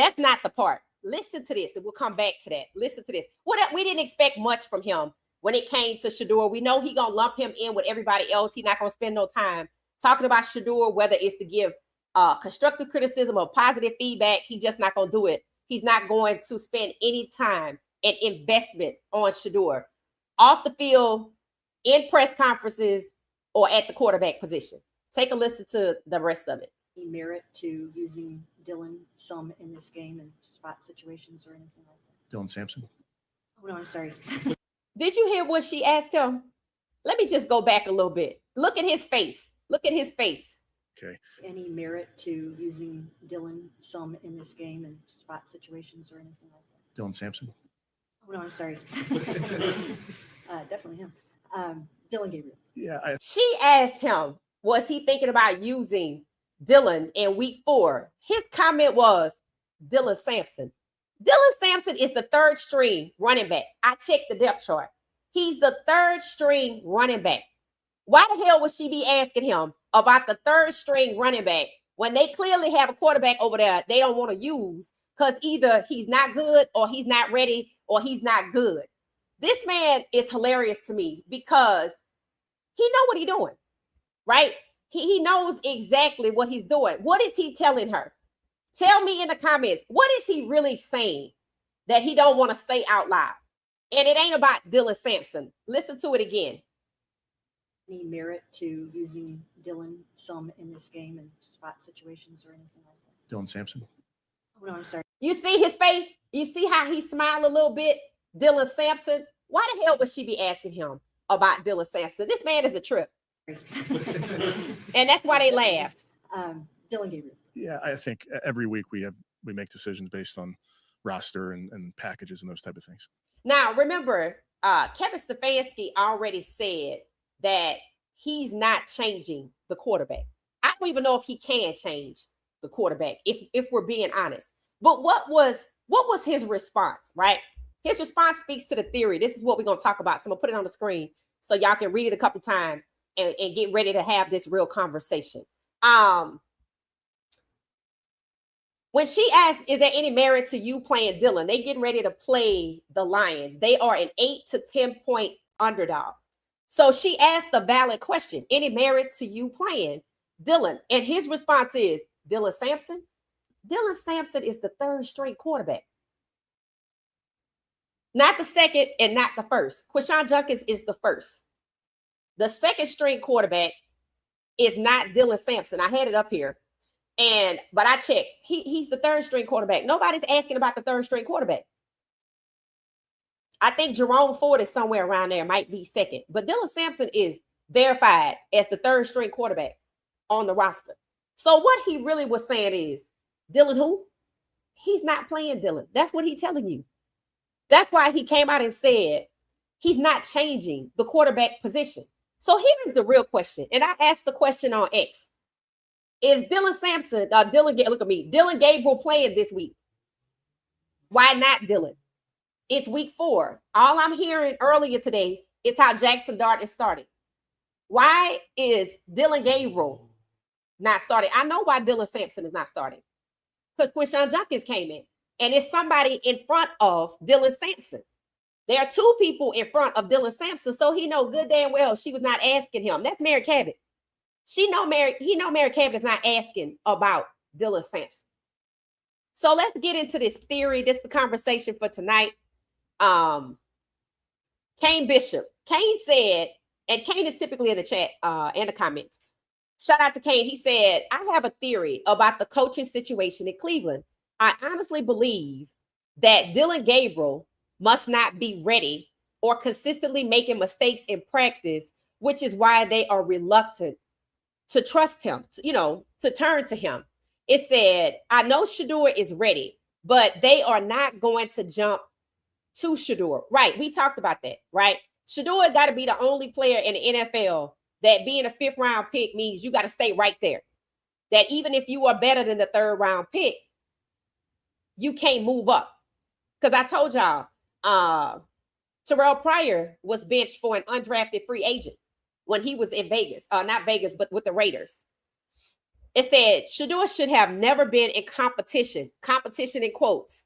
That's not the part. Listen to this, and we'll come back to that. Listen to this. We didn't expect much from him when it came to Shedeur. We know he gonna lump him in with everybody else. He's not gonna spend no time talking about Shedeur, whether it's to give constructive criticism or positive feedback. He's just not gonna do it. He's not going to spend any time and investment on Shedeur off the field, in press conferences, or at the quarterback position. Take a listen to the rest of it. Merit to using Dylan some in this game in spot situations or anything like that? Dylan Sampson? Oh, no, I'm sorry. Did you hear what she asked him? Let me just go back a little bit. Look at his face. Look at his face. Okay. Any merit to using Dylan some in this game in spot situations or anything like that? Dylan Sampson? Oh, no, I'm sorry. Definitely him. Dylan Gabriel. Yeah. She asked him, was he thinking about using Dylan in week 4? His comment was Dylan Sampson. Dylan Sampson is the third string running back. I checked the depth chart. He's the third string running back. Why the hell would she be asking him about the third string running back when they clearly have a quarterback over there they don't want to use because either he's not good or he's not ready or he's not good? This man is hilarious to me because he know what he's doing, right? He knows exactly what he's doing. What is he telling her? Tell me in the comments, what is he really saying that he don't want to say out loud? And it ain't about Dylan Sampson. Listen to it again. Any merit to using Dylan some in this game in spot situations or anything like that? Dylan Sampson? Oh, no, I'm sorry. You see his face? You see how he smiled a little bit? Dylan Sampson? Why the hell would she be asking him about Dylan Sampson? This man is a trip. And that's why they laughed. Dylan Gabriel. Yeah, I think every week we make decisions based on roster and packages and those type of things. Now, remember, Kevin Stefanski already said that he's not changing the quarterback. I don't even know if he can change the quarterback, if we're being honest. But what was his response, right? His response speaks to the theory. This is what we're going to talk about. So I'm going to put it on the screen so y'all can read it a couple times and get ready to have this real conversation. When she asked, is there any merit to you playing Dylan? They getting ready to play the Lions. They are an 8 to 10 point underdog. So she asked a valid question. Any merit to you playing Dylan? And his response is, Dylan Sampson? Dylan Sampson is the third string quarterback. Not the second and not the first. Quinshon Judkins is the first. The second string quarterback is not Dylan Sampson. I had it up here. But I checked. He's the third string quarterback. Nobody's asking about the third string quarterback. I think Jerome Ford is somewhere around there, might be second. But Dylan Sampson is verified as the third string quarterback on the roster. So what he really was saying is, Dylan who? He's not playing Dylan. That's what he's telling you. That's why he came out and said he's not changing the quarterback position. So here's the real question. And I asked the question on X. Is Dylan Sampson, Dylan Gabriel playing this week? Why not Dylan? It's week 4. All I'm hearing earlier today is how Jackson Dart is starting. Why is Dylan Gabriel not starting? I know why Dylan Sampson is not starting. Because Quinshon Judkins came in. And it's somebody in front of Dylan Sampson. There are 2 people in front of Dylan Sampson. So he know good damn well she was not asking him. That's Mary Cabot. He know Mary Cabot is not asking about Dylan Sampson. So let's get into this theory. This is the conversation for tonight. Kane Bishop. Kane said, and Kane is typically in the chat and the comments. Shout out to Kane. He said, I have a theory about the coaching situation in Cleveland. I honestly believe that Dylan Gabriel must not be ready or consistently making mistakes in practice, which is why they are reluctant to trust him, to turn to him. It said, I know Shedeur is ready, but they are not going to jump to Shedeur. Right. We talked about that, right? Shedeur got to be the only player in the NFL that being a 5th round pick means you got to stay right there. That even if you are better than the 3rd round pick, you can't move up. Because I told y'all, Terrell Pryor was benched for an undrafted free agent when he was in Vegas. Not Vegas, but with the Raiders. It said Shedeur should have never been in competition. Competition in quotes.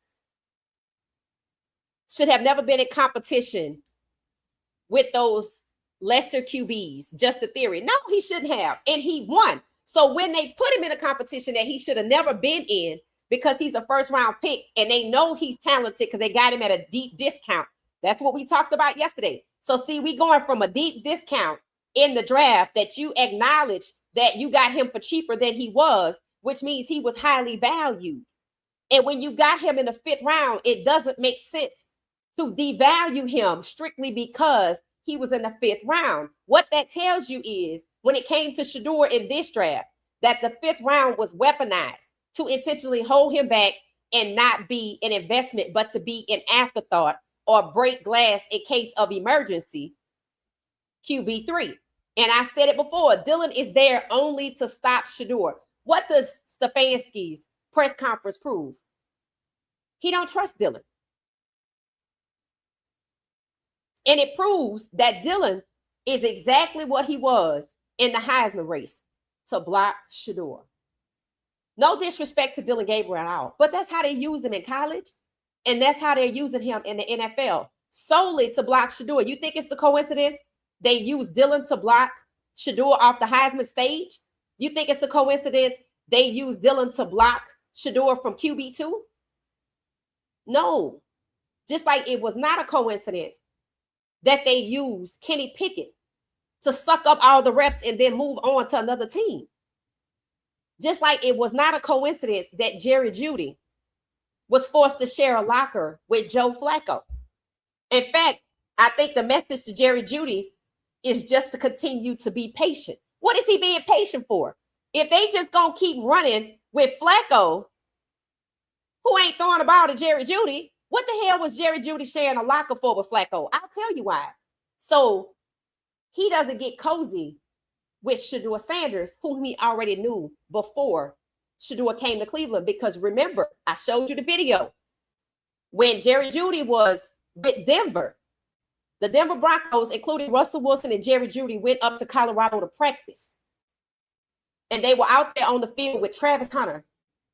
Should have never been in competition with those lesser QBs. Just a theory. No, he shouldn't have. And he won. So when they put him in a competition that he should have never been in because he's a first round pick and they know he's talented because they got him at a deep discount. That's what we talked about yesterday. So see, we going from a deep discount in the draft that you acknowledge that you got him for cheaper than he was, which means he was highly valued. And when you got him in the 5th round, it doesn't make sense to devalue him strictly because he was in the 5th round. What that tells you is when it came to Shedeur in this draft, that the 5th round was weaponized to intentionally hold him back and not be an investment, but to be an afterthought or break glass in case of emergency. QB3. And I said it before, Dillon is there only to stop Shedeur. What does Stefanski's press conference prove? He don't trust Dillon. And it proves that Dillon is exactly what he was in the Heisman race, to block Shedeur. No disrespect to Dillon Gabriel at all, but that's how they used him in college. And that's how they're using him in the NFL, solely to block Shedeur. You think it's a coincidence they used Dillon to block Shedeur off the Heisman stage? You think it's a coincidence they used Dillon to block Shedeur from QB2? No. Just like it was not a coincidence that they used Kenny Pickett to suck up all the reps and then move on to another team. Just like it was not a coincidence that Jerry Jeudy was forced to share a locker with Joe Flacco. In fact, I think the message to Jerry Jeudy is just to continue to be patient. What is he being patient for? If they just gonna keep running with Flacco, who ain't throwing the ball to Jerry Jeudy, what the hell was Jerry Jeudy sharing a locker for with Flacco? I'll tell you why. So he doesn't get cozy with Shedeur Sanders, whom he already knew before Shedeur came to Cleveland. Because remember, I showed you the video when Jerry Jeudy was with Denver. The Denver Broncos, including Russell Wilson and Jerry Jeudy, went up to Colorado to practice. And they were out there on the field with Travis Hunter,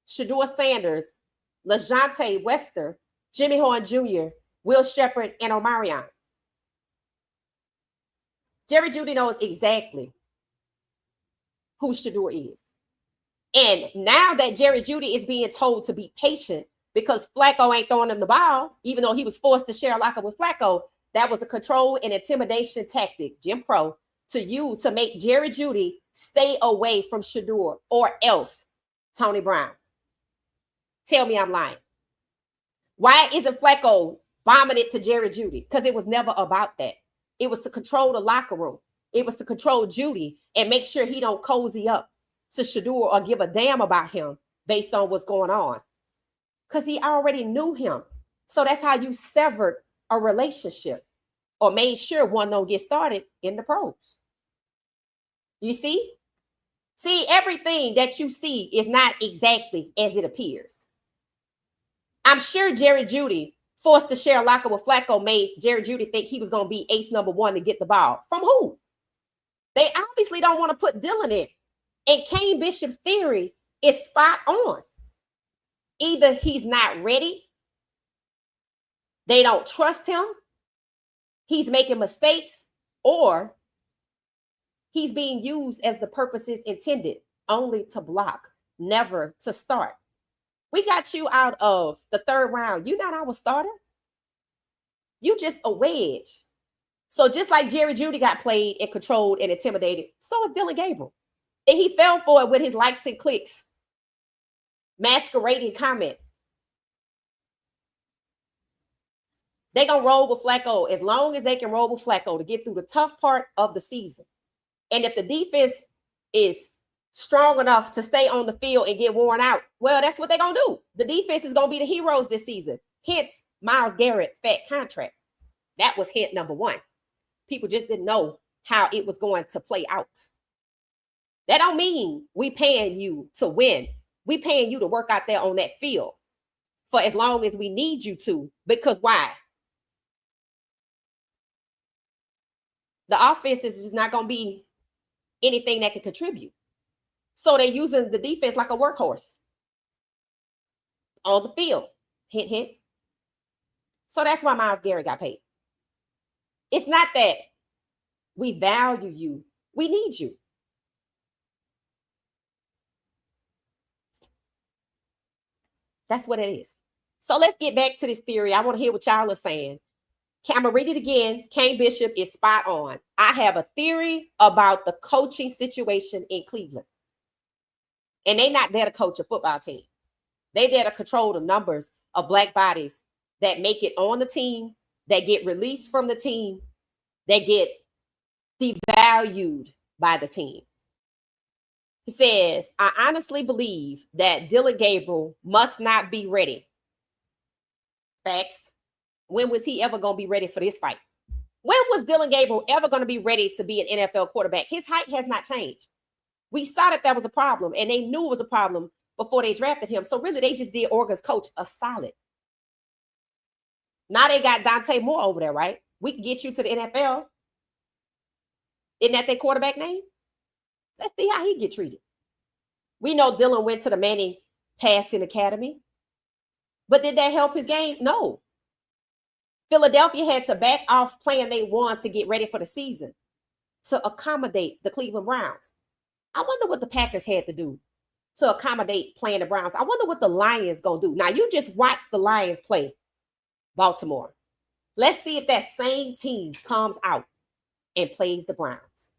Shedeur Sanders, LaJohntay Wester, Jimmy Horn Jr., Will Shepherd, and Omarion. Jerry Jeudy knows exactly who Shedeur is. And now that Jerry Jeudy is being told to be patient because Flacco ain't throwing him the ball, even though he was forced to share a locker with Flacco, that was a control and intimidation tactic, Jim Crow, to use to make Jerry Jeudy stay away from Shedeur, or else Tony Brown. Tell me I'm lying. Why isn't Flacco bombing it to Jerry Jeudy? Because it was never about that. It was to control the locker room. It was to control Jeudy and make sure he don't cozy up to Shedeur or give a damn about him based on what's going on. Because he already knew him. So that's how you severed a relationship or made sure one don't get started in the pros. You see? See, everything that you see is not exactly as it appears. I'm sure Jerry Jeudy, forced to share a locker with Flacco, made Jerry Jeudy think he was going to be ace number 1 to get the ball. From who? They obviously don't want to put Dillon in. And Kane Bishop's theory is spot on. Either he's not ready, they don't trust him, he's making mistakes, or he's being used as the purposes intended, only to block, never to start. We got you out of the 3rd round. You're not our starter. You just a wedge. So just like Jerry Jeudy got played and controlled and intimidated, so is Dillon Gabriel. And he fell for it with his likes and clicks, masquerading comment. They're going to roll with Flacco as long as they can roll with Flacco to get through the tough part of the season. And if the defense is strong enough to stay on the field and get worn out, well, that's what they're going to do. The defense is going to be the heroes this season. Hence, Myles Garrett fat contract. That was hint number 1. People just didn't know how it was going to play out. That don't mean we paying you to win. We paying you to work out there on that field for as long as we need you to. Because why? The offense is just not going to be anything that can contribute. So they're using the defense like a workhorse on the field. Hint, hint. So that's why Myles Garrett got paid. It's not that we value you. We need you. That's what it is. So let's get back to this theory. I want to hear what y'all are saying. I'm going to read it again. Kane Bishop is spot on. I have a theory about the coaching situation in Cleveland. And they're not there to coach a football team. They're there to control the numbers of black bodies that make it on the team, that get released from the team, that get devalued by the team. He says, I honestly believe that Dillon Gabriel must not be ready. Facts. When was he ever going to be ready for this fight? When was Dillon Gabriel ever going to be ready to be an NFL quarterback? His height has not changed. We saw that was a problem, and they knew it was a problem before they drafted him. So really, they just did Oregon's coach a solid. Now they got Dante Moore over there, right? We can get you to the NFL. Isn't that their quarterback name? Let's see how he get treated. We know Dillon went to the Manning Passing Academy. But did that help his game? No. Philadelphia had to back off playing they ones to get ready for the season to accommodate the Cleveland Browns. I wonder what the Packers had to do to accommodate playing the Browns. I wonder what the Lions going to do. Now, you just watch the Lions play Baltimore. Let's see if that same team comes out and plays the Browns.